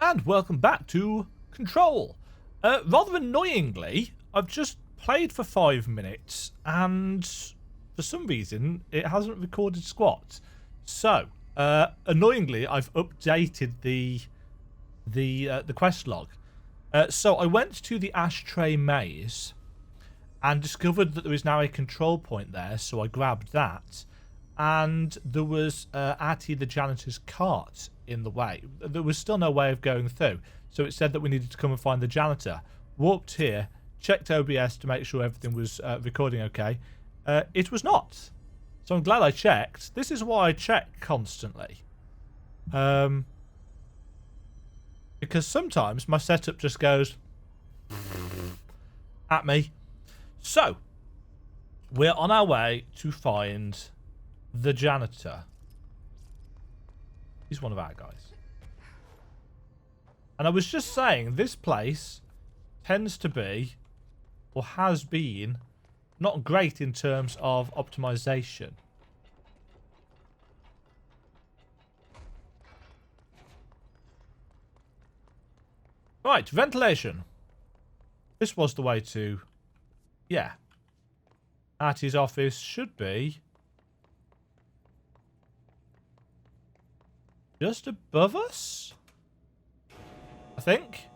And welcome back to Control. Rather annoyingly, I've just played for 5 minutes and for some reason it hasn't recorded squat. So, annoyingly, I've updated the quest log. So I went to the Ashtray Maze and discovered that there is now a control point there, so I grabbed that. And there was Artie the janitor's cart in the way. There was still no way of going through, so it said that we needed to come and find the janitor. Walked here, checked OBS to make sure everything was recording okay. It was not, so I'm glad I checked. This is why I check constantly, because sometimes my setup just goes at me. So we're on our way to find the janitor. He's one of our guys. And I was just saying, this place tends to be, or has been, not great in terms of optimization. Right, ventilation. This was the way to... Yeah. Artie's office should be... just above us, I think.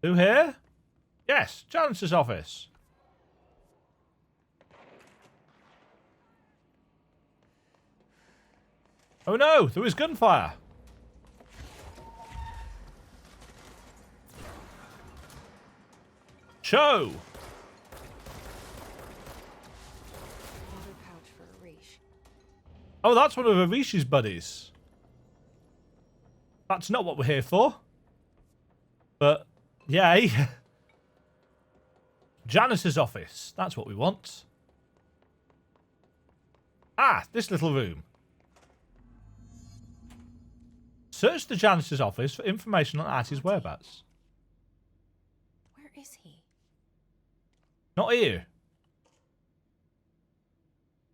Who here? Yes, janitor's office. Oh no, there was gunfire. Show. Oh, that's one of Arish's buddies. That's not what we're here for. But, yay. Janitor's office. That's what we want. Ah, this little room. Search the janitor's office for information on Artie's whereabouts. Where is he? Not here.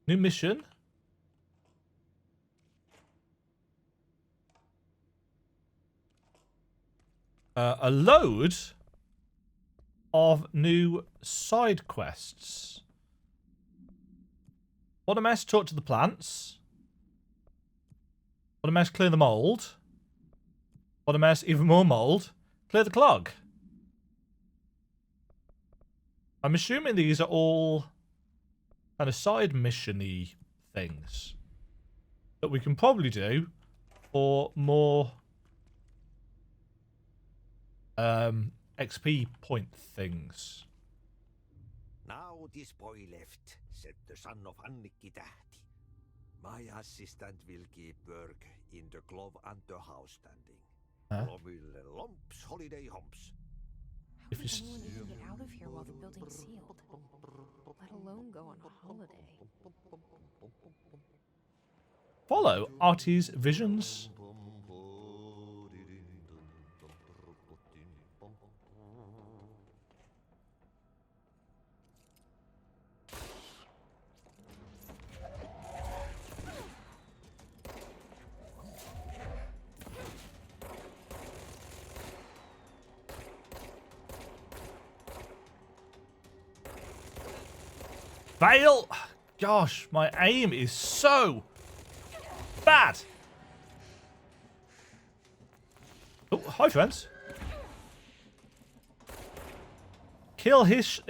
New mission. A load of new side quests. What a mess, talk to the plants. What a mess, clear the mould. What a mess, even more mould. Clear the clog. I'm assuming these are all kind of side mission-y things that we can probably do for more XP point things. Now this boy left, said the son of Annikki Tähti. My assistant will keep work in the glove and the house standing. Loville lumps, holiday humps. How would anyone even get out of here while the building's sealed? Let alone go on a holiday. Follow Artie's visions. Fail! Gosh, my aim is so bad. Oh, hi friends. Kill his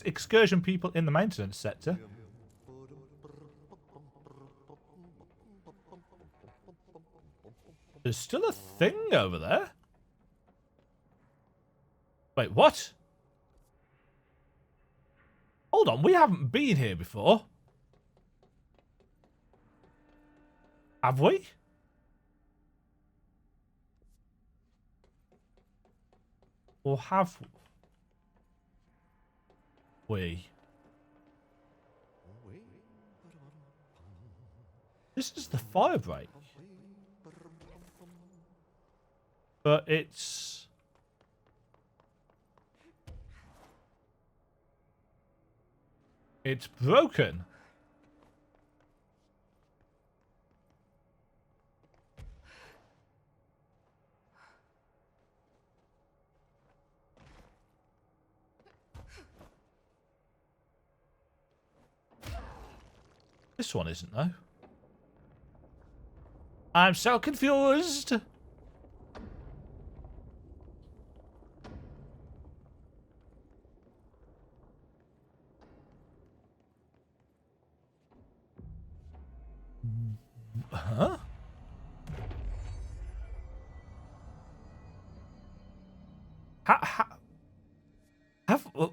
excursion people in the maintenance sector. There's still a thing over there. Wait, what? Hold on, we haven't been here before. Have we? Or have we? This is the fire break. But it's... It's broken. This one isn't, though. I'm so confused. Huh?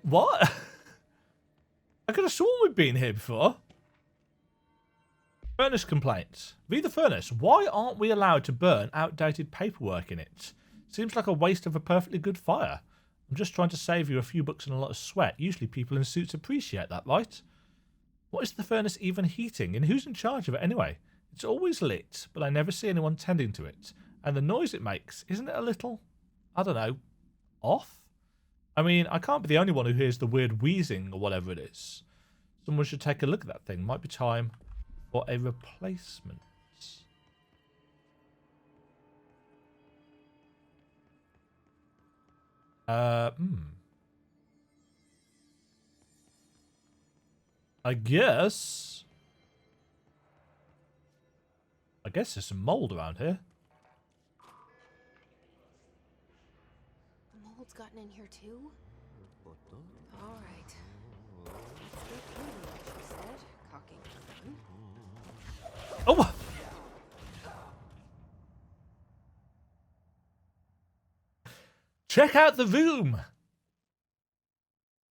What? I could have sworn we'd been here before. Furnace complaints. Read the furnace. Why aren't we allowed to burn outdated paperwork in it? Seems like a waste of a perfectly good fire. I'm just trying to save you a few bucks and a lot of sweat. Usually people in suits appreciate that, right? What is the furnace even heating, and who's in charge of it anyway? It's always lit, but I never see anyone tending to it. And the noise it makes, isn't it a little, I don't know, off? I mean, I can't be the only one who hears the weird wheezing or whatever it is. Someone should take a look at that thing. Might be time for a replacement. I guess there's some mold around here. The mold's gotten in here too? Alright. Let's get clean, she said, cocking her gun. Oh! Check out the room!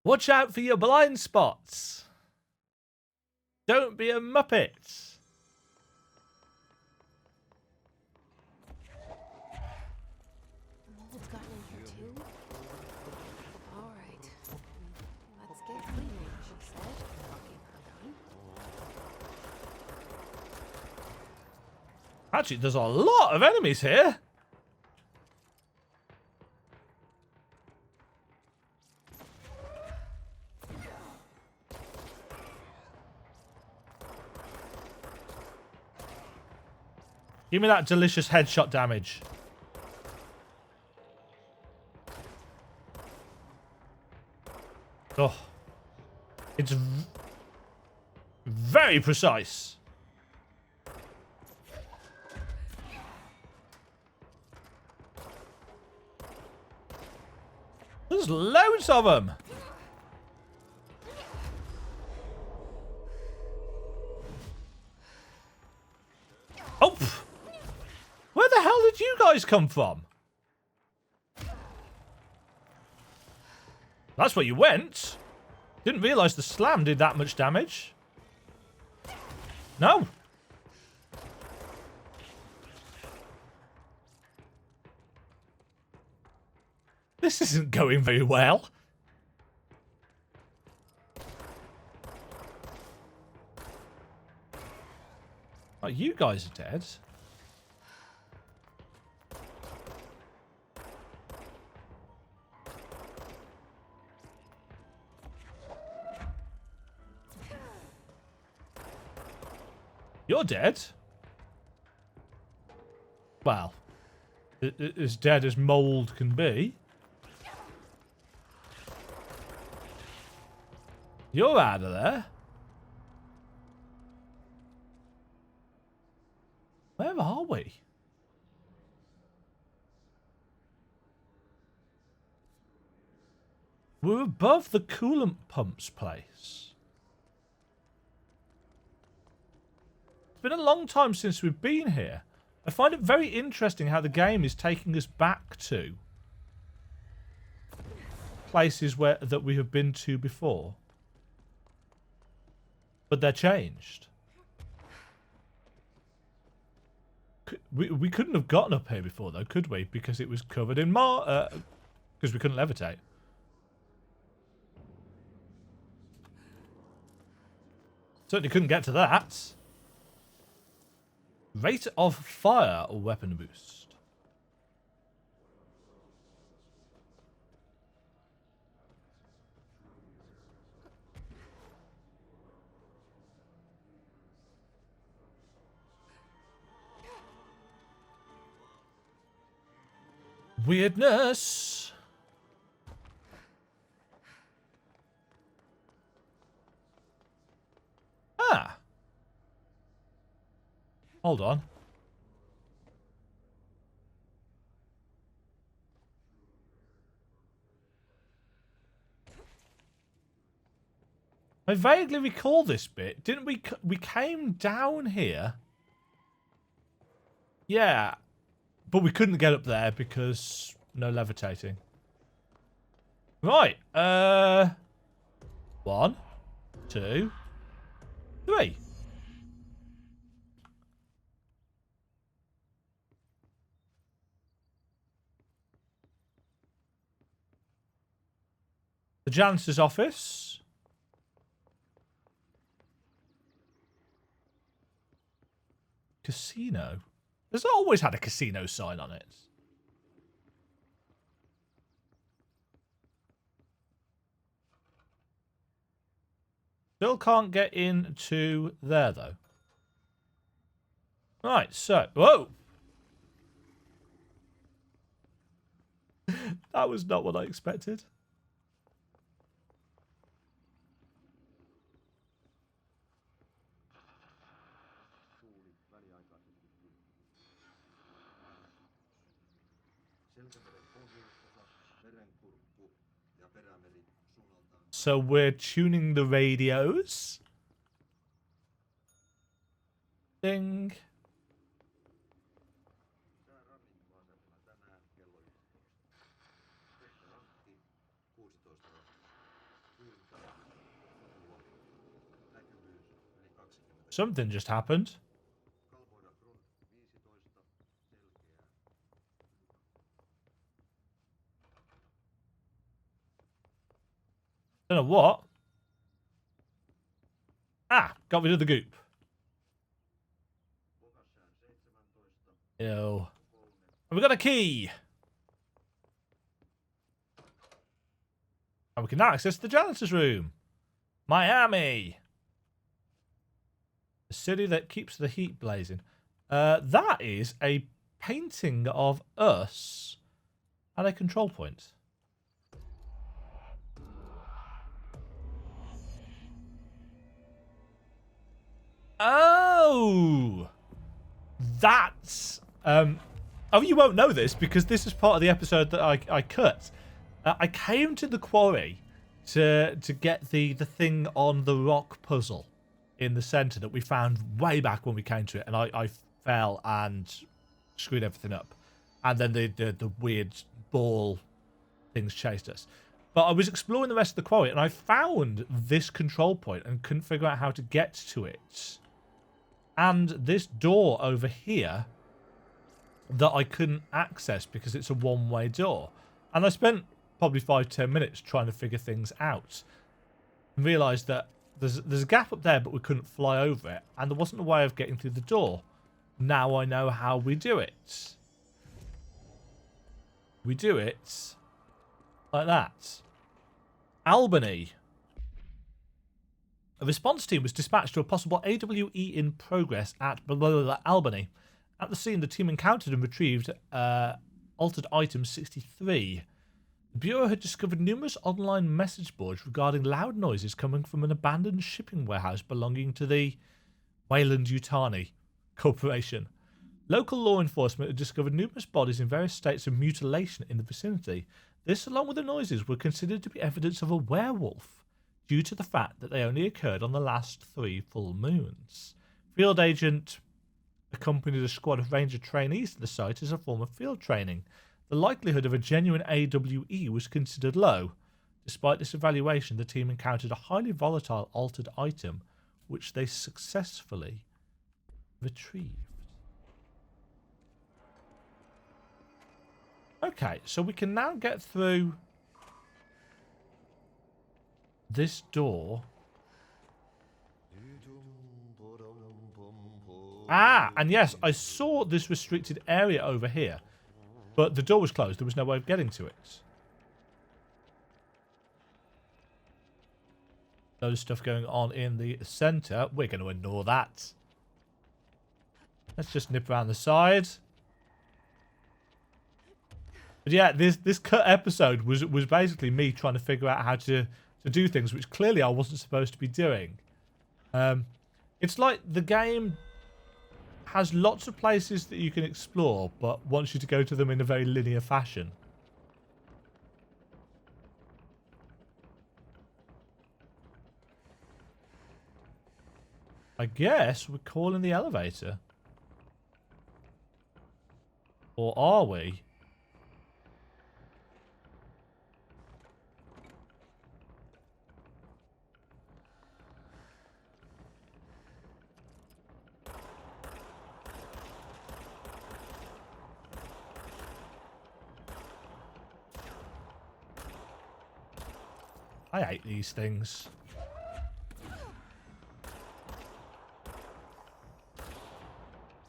Watch out for your blind spots! Don't be a muppet! The mold's gotten in here too? Alright. Let's get clean, she said, cocking her gun. Actually, there's a lot of enemies here! Give me that delicious headshot damage. Oh. It's very precise. There's loads of them. Oh! Where the hell did you guys come from? That's where you went. Didn't realise the slam did that much damage. No. This isn't going very well. Oh, you guys are dead. You're dead. Well, as dead as mold can be. You're out of there. Where are we? We're above the coolant pumps place. It's been a long time since we've been here. I find it very interesting how the game is taking us back to places that we have been to before. But they're changed. We couldn't have gotten up here before, though, could we? Because it was covered in because we couldn't levitate. Certainly couldn't get to that. Rate of fire or weapon boost. Weirdness. Ah. Hold on. I vaguely recall this bit. Didn't we? We came down here. Yeah. But we couldn't get up there because no levitating. Right. 1, 2, 3. The janitor's office. Casino. There's always had a casino sign on it. Still can't get into there, though. Right, so... Whoa! That was not what I expected. So we're tuning the radios. Ding. Something just happened. Don't know what. Ah, got rid of the goop. Ew. And we got a key. And we can now access the janitor's room. Miami. The city that keeps the heat blazing. That is a painting of us at a control point. Oh, that's oh, you won't know this because this is part of the episode that I cut. I came to the quarry to get the thing on the rock puzzle in the center that we found way back when we came to it, and I fell and screwed everything up, and then the weird ball things chased us. But I was exploring the rest of the quarry and I found this control point and couldn't figure out how to get to it. And this door over here that I couldn't access because it's a one-way door. And I spent probably 5-10 minutes trying to figure things out. And realised that there's a gap up there, but we couldn't fly over it. And there wasn't a way of getting through the door. Now I know how we do it. We do it like that. Albany. A response team was dispatched to a possible AWE in progress at Albany. At the scene, the team encountered and retrieved altered item 63. The Bureau had discovered numerous online message boards regarding loud noises coming from an abandoned shipping warehouse belonging to the Weyland-Yutani Corporation. Local law enforcement had discovered numerous bodies in various states of mutilation in the vicinity. This, along with the noises, were considered to be evidence of a werewolf, due to the fact that they only occurred on the last 3 full moons. Field agent accompanied a squad of ranger trainees to the site as a form of field training. The likelihood of a genuine AWE was considered low. Despite this evaluation, the team encountered a highly volatile altered item, which they successfully retrieved. Okay, so we can now get through this door. Ah, and yes, I saw this restricted area over here, but the door was closed. There was no way of getting to it. There's stuff going on in the center. We're going to ignore that. Let's just nip around the side. But yeah, this cut episode was basically me trying to figure out how to do things, which clearly I wasn't supposed to be doing. It's like the game has lots of places that you can explore, but wants you to go to them in a very linear fashion. I guess we're calling the elevator. Or are we? I hate these things.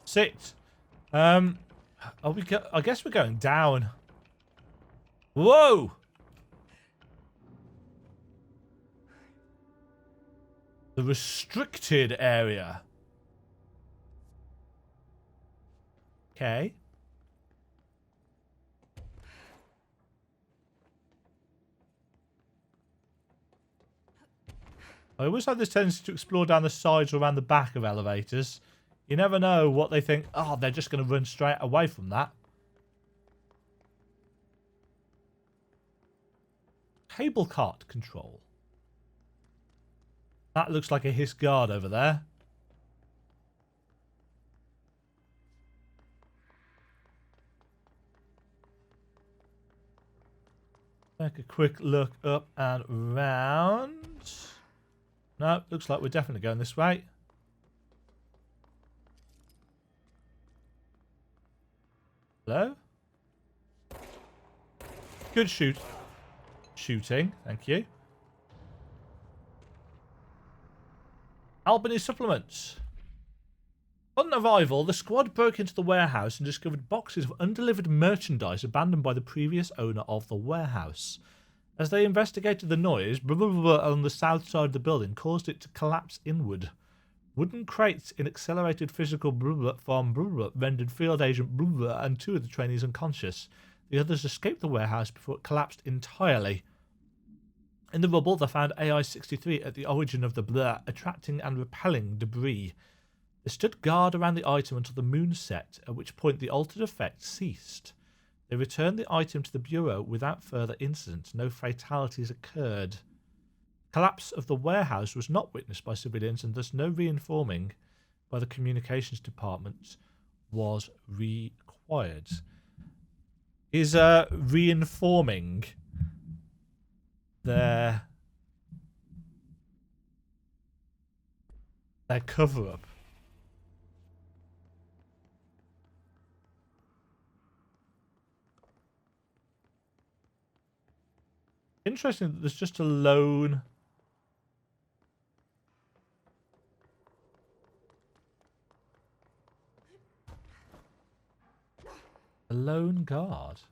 Sit. Are we I guess we're going down. Whoa! The restricted area. Okay. I always have this tendency to explore down the sides or around the back of elevators. You never know what they think. Oh, they're just going to run straight away from that. Cable cart control. That looks like a hiss guard over there. Take a quick look up and round. No, looks like we're definitely going this way. Hello? Good shooting, thank you. Albany supplements. On arrival, the squad broke into the warehouse and discovered boxes of undelivered merchandise abandoned by the previous owner of the warehouse. As they investigated the noise, on the south side of the building caused it to collapse inward. Wooden crates in accelerated physical from rendered field agent and 2 of the trainees unconscious. The others escaped the warehouse before it collapsed entirely. In the rubble, they found AI-63 at the origin of the attracting and repelling debris. They stood guard around the item until the moon set, at which point the altered effect ceased. They returned the item to the Bureau without further incident. No fatalities occurred. Collapse of the warehouse was not witnessed by civilians, and thus no reinforming by the communications department was required. Is reinforming their cover-up? Interesting that there's just a lone guard.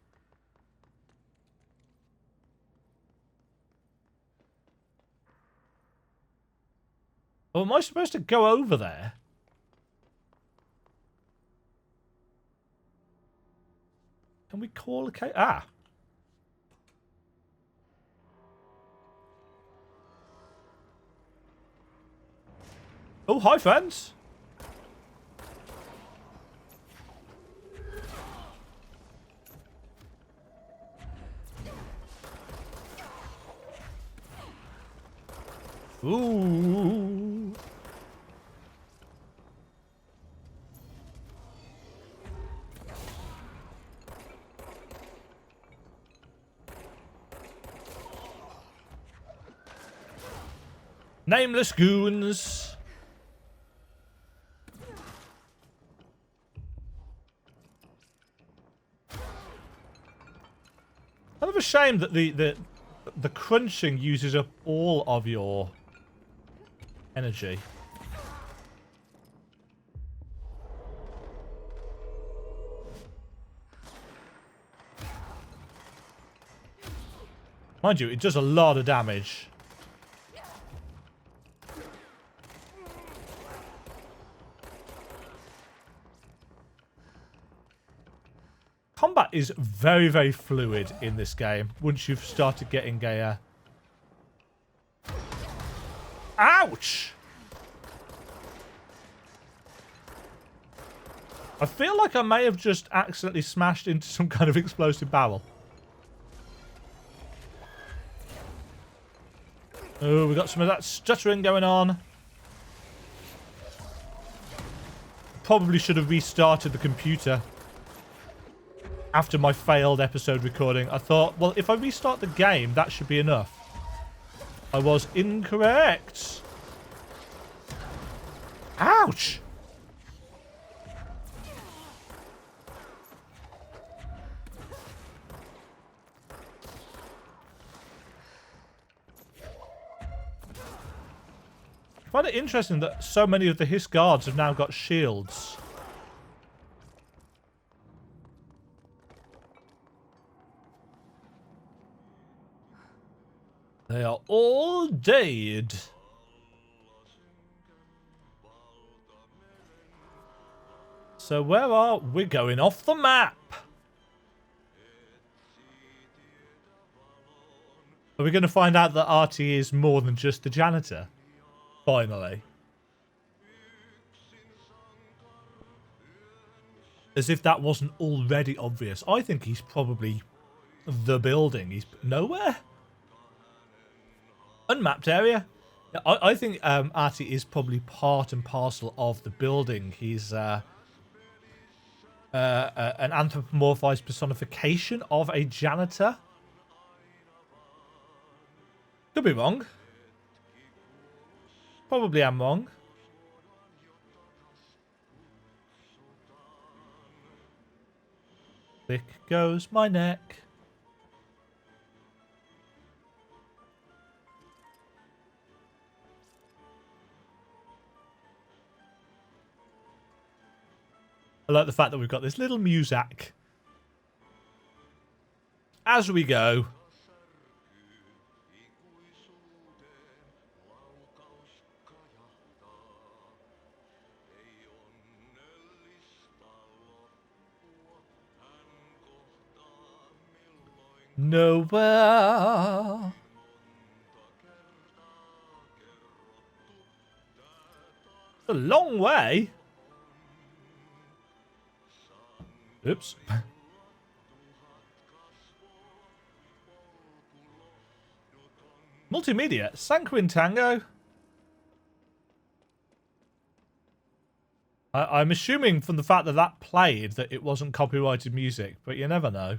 Oh, am I supposed to go over there? Can we call a case? Ah. Oh, hi, friends. Ooh. Nameless goons. Kind of a shame that the crunching uses up all of your energy. Mind you, it does a lot of damage. Combat is very, very fluid in this game once you've started getting a... Ouch! I feel like I may have just accidentally smashed into some kind of explosive barrel. Oh, we got some of that stuttering going on. Probably should have restarted the computer after my failed episode recording. I thought, well, if I restart the game, that should be enough. I was incorrect. Ouch! I find it interesting that so many of the Hiss guards have now got shields. They are all dead. So where are we going? Off the map? Are we going to find out that Artie is more than just the janitor? Finally. As if that wasn't already obvious. I think he's probably the building. He's nowhere. Unmapped area. I think Artie is probably part and parcel of the building. He's an anthropomorphized personification of a janitor. Could be wrong. Probably am wrong. Thick goes my neck. I like the fact that we've got this little music as we go. Nowhere. It's a long way. Oops. Multimedia. Sanquin Tango. I'm assuming from the fact that that played that it wasn't copyrighted music, but you never know.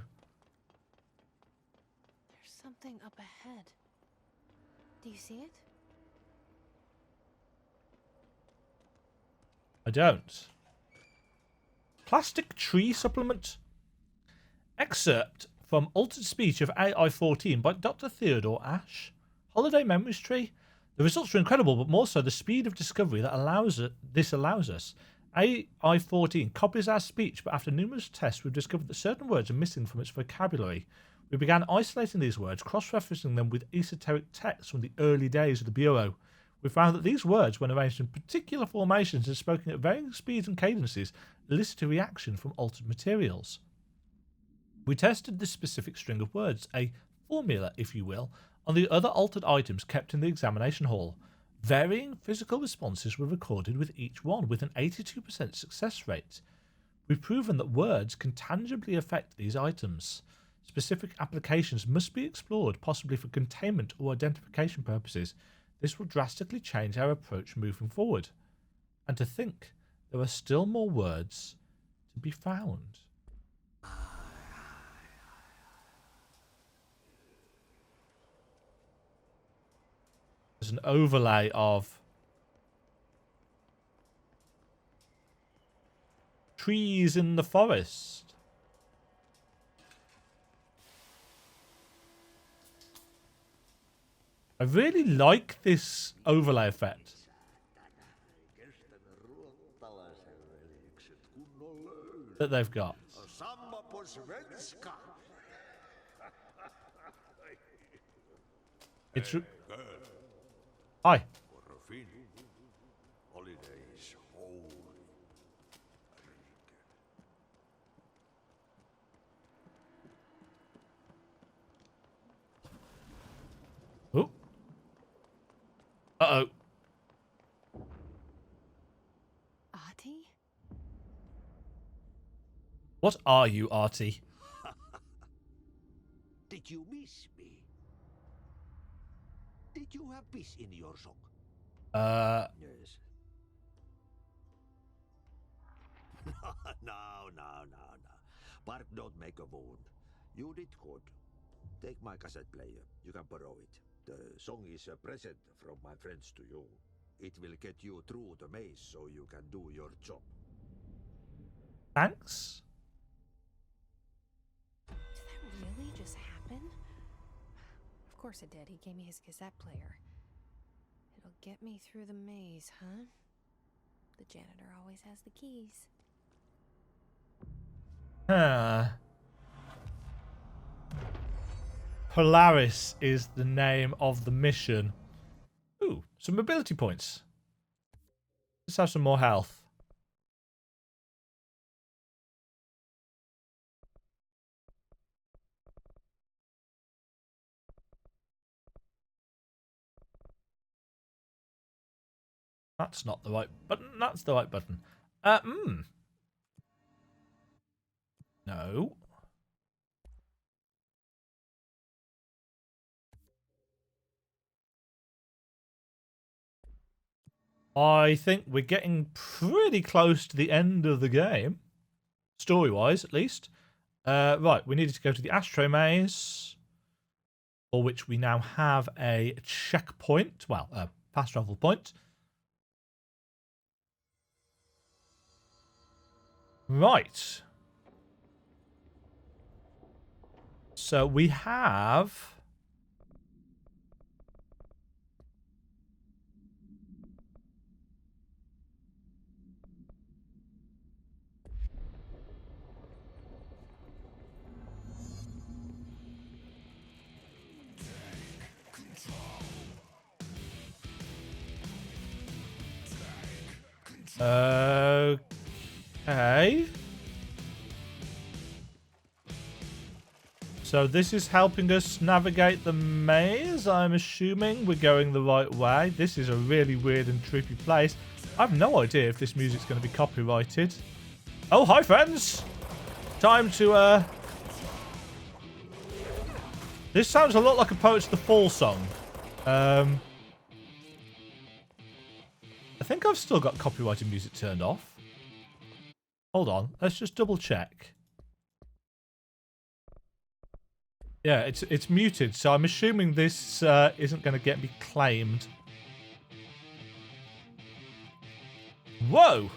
There's something up ahead. Do you see it? I don't. Plastic tree supplement. Excerpt from Altered Speech of AI-14 by Dr. Theodore Ash. Holiday Memories Tree. The results are incredible, but more so the speed of discovery that allows us. AI-14 copies our speech, but after numerous tests, we've discovered that certain words are missing from its vocabulary. We began isolating these words, cross-referencing them with esoteric texts from the early days of the Bureau. We found that these words, when arranged in particular formations and spoken at varying speeds and cadences, elicit a reaction from altered materials. We tested this specific string of words, a formula, if you will, on the other altered items kept in the examination hall. Varying physical responses were recorded with each one, with an 82% success rate. We've proven that words can tangibly affect these items. Specific applications must be explored, possibly for containment or identification purposes. This will drastically change our approach moving forward. And to think, there are still more words to be found. There's an overlay of trees in the forest. I really like this overlay effect that they've got. It's hi. Artie? What are you, Artie? Did you miss me? Did you have peace in your song? Yes. No. Bark don't make a wound. You did good. Take my cassette player. You can borrow it. The song is a present from my friends to you. It will get you through the maze so you can do your job. Thanks. Did that really just happen? Of course it did. He gave me his cassette player. It'll get me through the maze, huh? The janitor always has the keys. Polaris is the name of the mission. Ooh, some ability points. Let's have some more health. That's not the right button. That's the right button. No. I think we're getting pretty close to the end of the game. Story-wise, at least. Right, we needed to go to the Ashtray Maze, for which we now have a checkpoint. Well, a fast travel point. Right. So we have... Okay. So this is helping us navigate the maze. I'm assuming we're going the right way. This is a really weird and trippy place. I have no idea if this music's going to be copyrighted. Oh, hi, friends. Time to, This sounds a lot like a Poets the Fall song. I think I've still got copyrighted music turned off. Hold on. Let's just double check. Yeah, it's muted, so I'm assuming this isn't going to get me claimed. Whoa!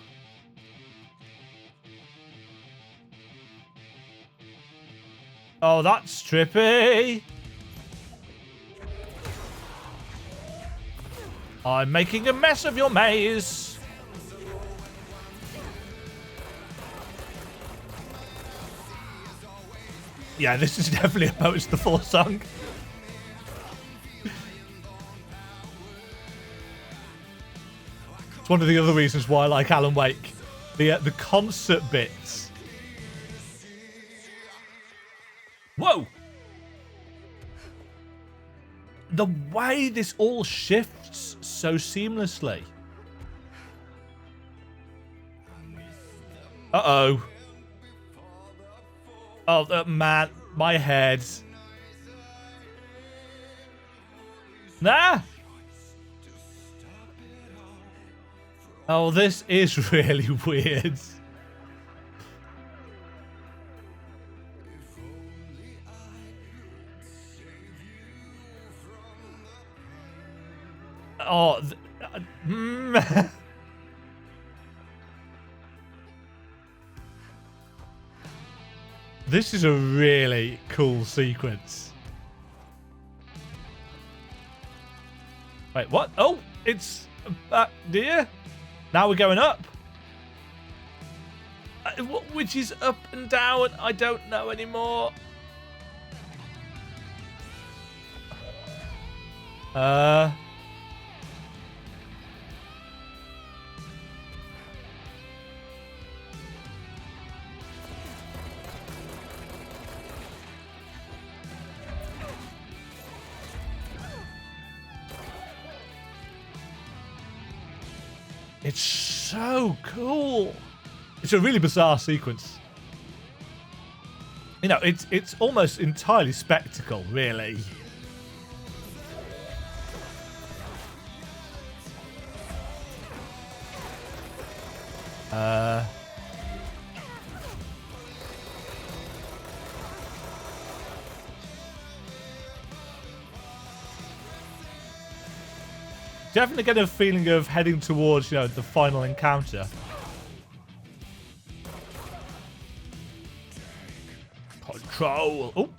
Oh, that's trippy! I'm making a mess of your maze! Yeah, this is definitely a Poets the Fall song. It's one of the other reasons why I like Alan Wake. The concert bits. Whoa! The way this all shifts so seamlessly. Uh-oh. Oh, man. My head. Nah! Oh, this is really weird. Oh, this is a really cool sequence. Wait, what? Oh, it's dear. Now we're going up. Which is up and down? I don't know anymore. It's so cool. It's a really bizarre sequence. You know, it's almost entirely spectacle, really. Definitely get a feeling of heading towards, you know, the final encounter. Control. Oh.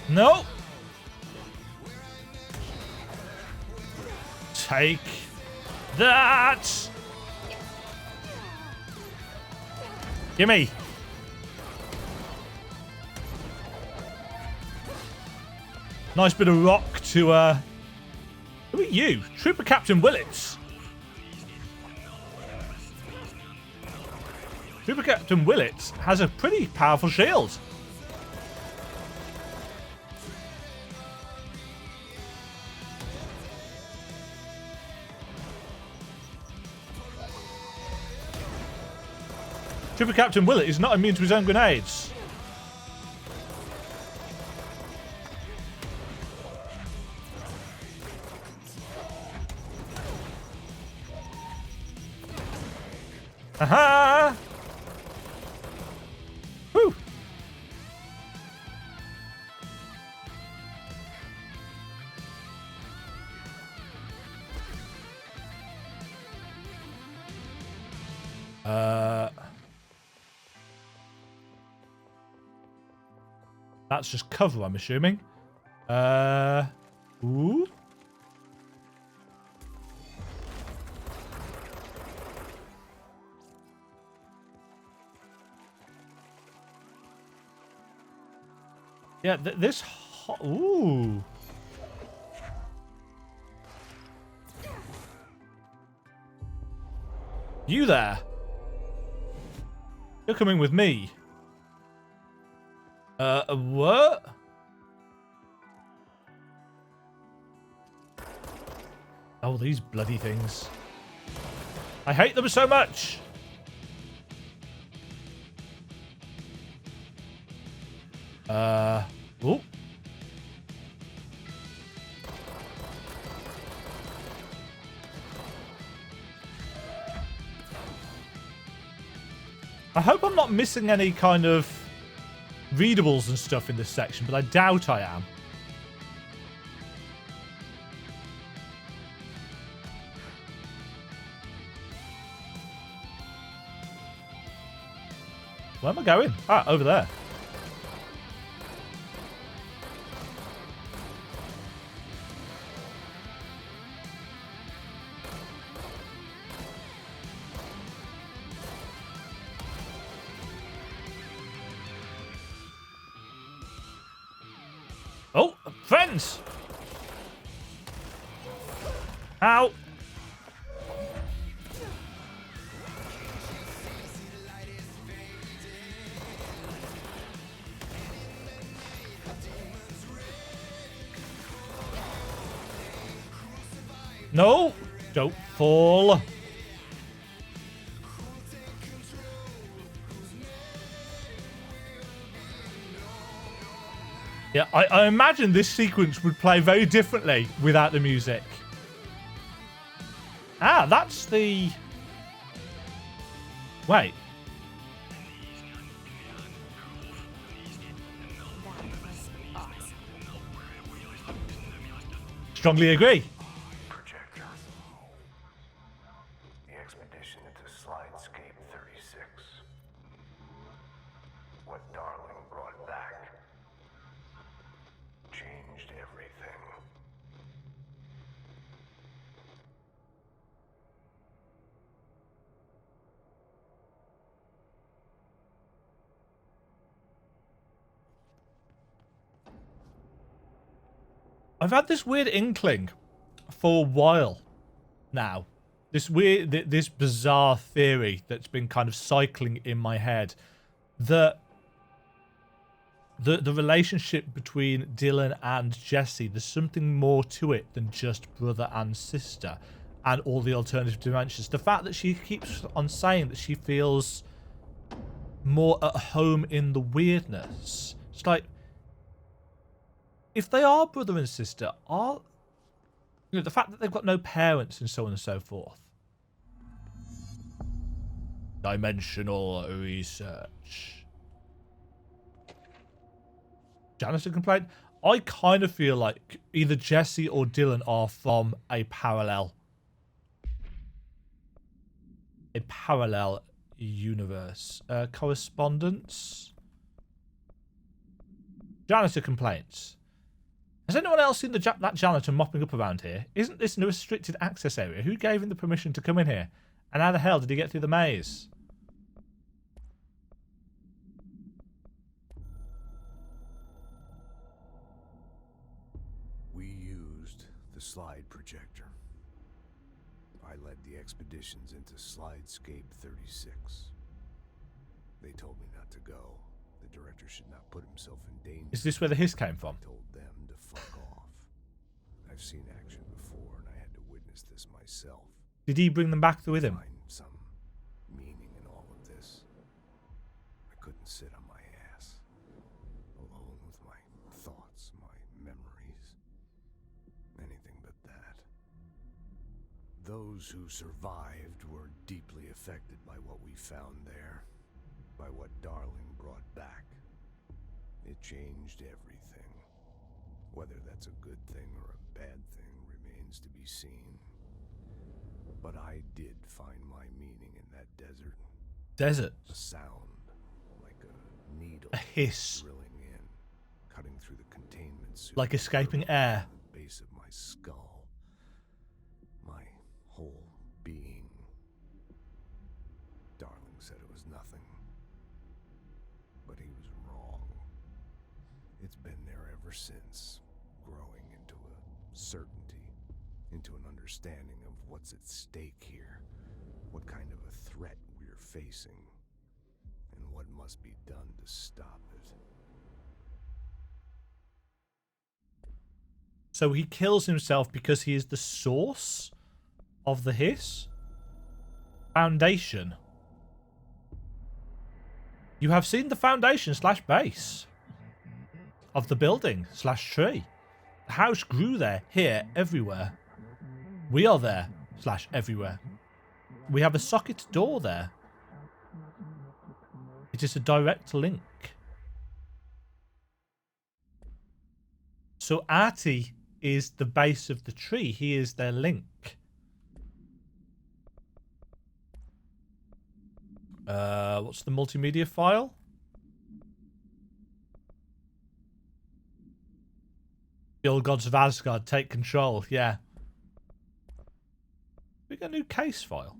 No. Take that. Gimme. Nice bit of rock to, who are you? Trooper Captain Willits. Trooper Captain Willits has a pretty powerful shield. Trooper Captain Willett is not immune to his own grenades. Aha! Woo! That's just cover, I'm assuming. Ooh. Yeah, this... Ooh. You there. You're coming with me. What? Oh, these bloody things. I hate them so much. Oh. I hope I'm not missing any kind of readables and stuff in this section, but I doubt I am. Where am I going? Ah, over there. Oh, friends! Ow! No! Don't fall! Yeah, I imagine this sequence would play very differently without the music. Ah, that's the... Wait. That was awesome. Strongly agree. Projector. The expedition into Slidescape 36. What Darling brought back changed everything. I've had this weird inkling for a while now this bizarre theory that's been kind of cycling in my head, that the relationship between Dylan and Jesse, there's something more to it than just brother and sister and all the alternative dimensions. The fact that she keeps on saying that she feels more at home in the weirdness. It's like, if they are brother and sister, the fact that they've got no parents and so on and so forth. Dimensional research. Janitor complaint. I kind of feel like either Jesse or Dylan are from a parallel universe. Correspondence. Janitor complaints. Has anyone else seen that janitor mopping up around here? Isn't this a restricted access area? Who gave him the permission to come in here? And how the hell did he get through the maze? We used the slide projector. I led the expeditions into Slidescape 36. They told me not to go. The director should not put himself in danger. Is this where the hiss came from? I told them to fuck off. I've seen action before, and I had to witness this myself. Did he bring them back with him? Find some meaning in all of this. I couldn't sit on my ass, alone with my thoughts, my memories. Anything but that. Those who survived were deeply affected by what we found there, by what Darling brought back. It changed everything. Whether that's a good thing or a bad thing remains to be seen. But I did find my meaning in that desert. Desert. A sound, like a needle. A hiss. Drilling in, cutting through the containment suit. Like escaping air. The base of my skull. My whole being. Darling said it was nothing. But he was wrong. It's been there ever since, growing into a certainty, into an understanding of what's at stake here, what kind of a threat we're facing, and what must be done to stop it. So he kills himself because he is the source of the hiss? Foundation. You have seen the foundation / base of the building / tree. The house grew there, here, everywhere. We are there / everywhere. We have a socket door there. It is a direct link. So Artie is the base of the tree. He is their link. What's the multimedia file? The old Gods of Asgard, take control. Yeah. We got a new case file.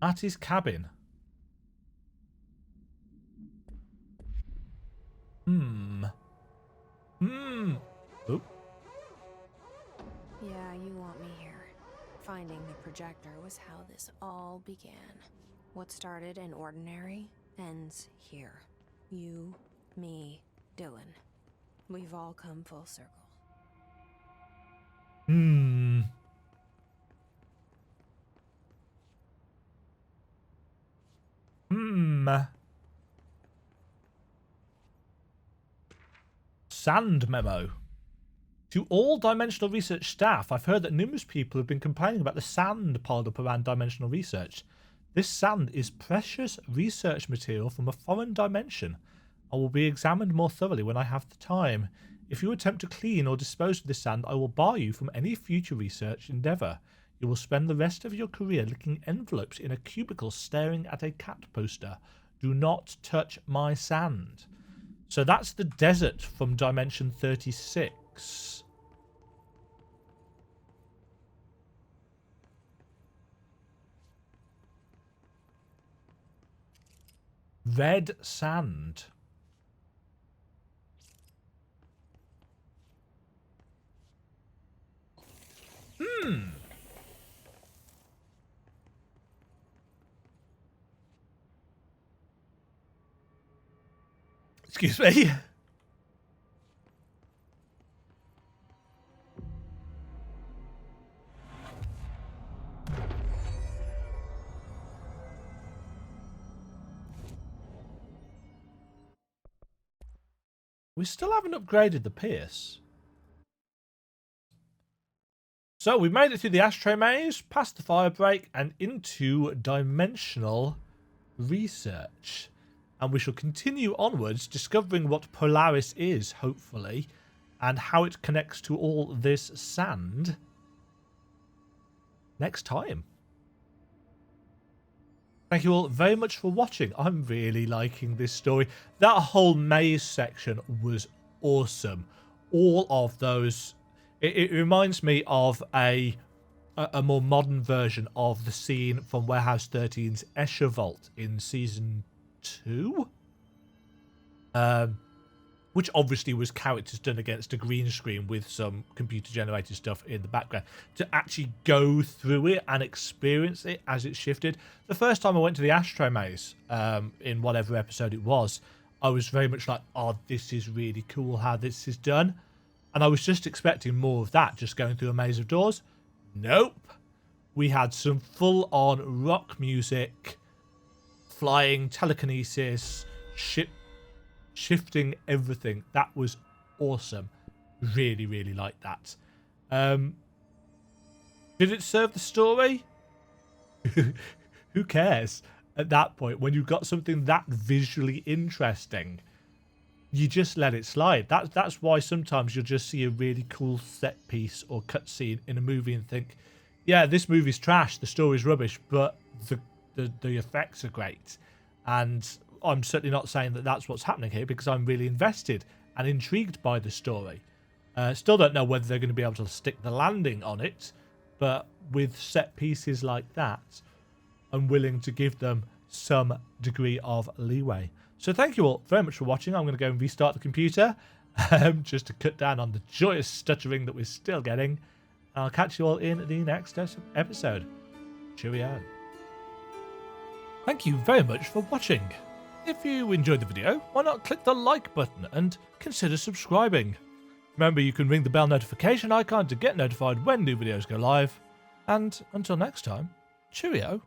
At his cabin. Oop. Yeah, you want me here. Finding the projector was how this all began. What started in ordinary ends here. You, me, Dylan. We've all come full circle. Sand memo. To all Dimensional Research staff, I've heard that numerous people have been complaining about the sand piled up around Dimensional Research. This sand is precious research material from a foreign dimension and will be examined more thoroughly when I have the time. If you attempt to clean or dispose of this sand, I will bar you from any future research endeavour. You will spend the rest of your career licking envelopes in a cubicle staring at a cat poster. Do not touch my sand. So that's the desert from Dimension 36. Red sand. Excuse me. We still haven't upgraded the Pierce. So we made it through the Ashtray Maze, past the fire break, and into dimensional research. And we shall continue onwards, discovering what Polaris is, hopefully, and how it connects to all this sand next time. Thank you all very much for watching. I'm really liking this story. That whole maze section was awesome. All of those... It reminds me of a more modern version of the scene from Warehouse 13's Escher Vault in Season 2. Which obviously was characters done against a green screen with some computer-generated stuff in the background. To actually go through it and experience it as it shifted. The first time I went to the Ashtray Maze, in whatever episode it was, I was very much like, oh, this is really cool how this is done. And I was just expecting more of that, just going through a maze of doors. Nope. We had some full-on rock music, flying, telekinesis, shifting everything. That was awesome. Really, really liked that. Did it serve the story? Who cares at that point? When you've got something that visually interesting, you just let it slide. That's why sometimes you'll just see a really cool set piece or cutscene in a movie and think, yeah, this movie's trash, the story's rubbish, but the effects are great. And I'm certainly not saying that that's what's happening here, because I'm really invested and intrigued by the story. Still don't know whether they're going to be able to stick the landing on it, but with set pieces like that, I'm willing to give them some degree of leeway. So thank you all very much for watching. I'm going to go and restart the computer just to cut down on the joyous stuttering that we're still getting. I'll catch you all in the next episode. Cheerio. Thank you very much for watching. If you enjoyed the video, why not click the like button and consider subscribing. Remember, you can ring the bell notification icon to get notified when new videos go live. And until next time, cheerio.